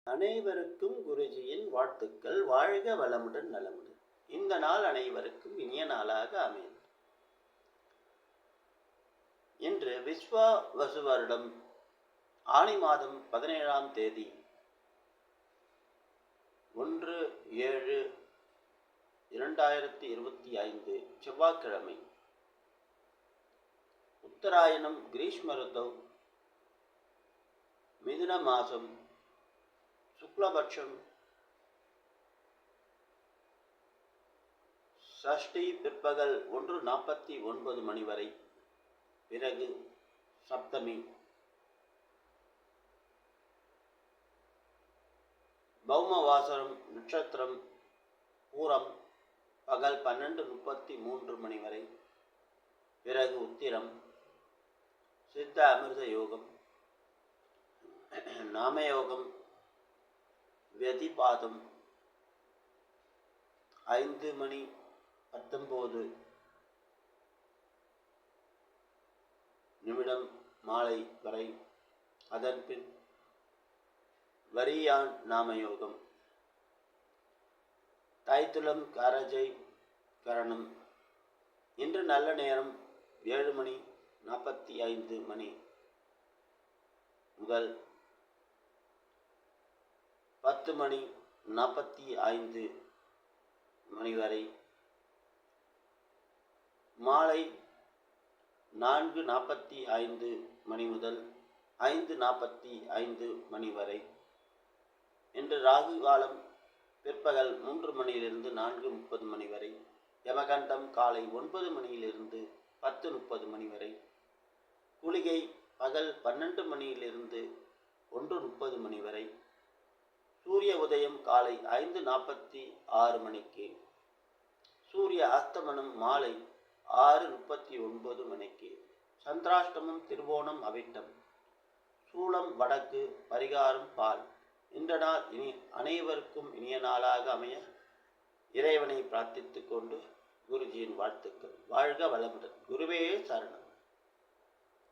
அனைவருக்கும் குருஜியின் வாழ்த்துக்கள். வாழ்க வளமுடன் நலமுடன். இந்த நாள் அனைவருக்கும் இனிய நாளாக அமையும். இன்று விஸ்வாவசு வருடம் ஆனி மாதம் 17ஆம் தேதி 1/7/2025 செவ்வாய்க்கிழமை. உத்தராயணம் கிரீஷ்ம ருத்தம், மிதுன மாசம், சுக்லபட்சம், சஷ்டி பிற்பகல் 1:49 மணி வரை, பிறகு சப்தமி. பௌமவாசரம் நட்சத்திரம் பூரம் பகல் 12:33 மணி வரை, பிறகு உத்திரம். சித்த அமிர்த யோகம், நாமயோகம், வெதிபாதம் 5:19 மாலை வரை. அதன்பின் வரியான் நாமயோகம். தைத்துளம் காரஜை கரணம். இன்று நல்ல நேரம் 7:45 முதல் 10:45 வரை. மாலை 4:45 முதல் 5:45 வரை. இன்று ராகு காலம் பிற்பகல் 3 மணியிலிருந்து 4:30 வரை. யமகண்டம் காலை 9 மணியிலிருந்து 10:30 வரை. குளிகை பகல் 12 மணியிலிருந்து 1:30 வரை. சூரிய உதயம் காலை 5:46 மணிக்கு. சூரிய அஸ்தமனம் மாலை 6:39 சந்திராஷ்டமம் திருவோணம் அவிட்டம். சூலம் வடக்கு, பரிகாரம் பால். இந்த நாள் அனைவருக்கும் இனிய நாளாக அமைய இறைவனை பிரார்த்தித்துக் கொண்டு குருஜியின் வாழ்த்துக்கள். வாழ்க வளமுடன். குருவே சரணம்.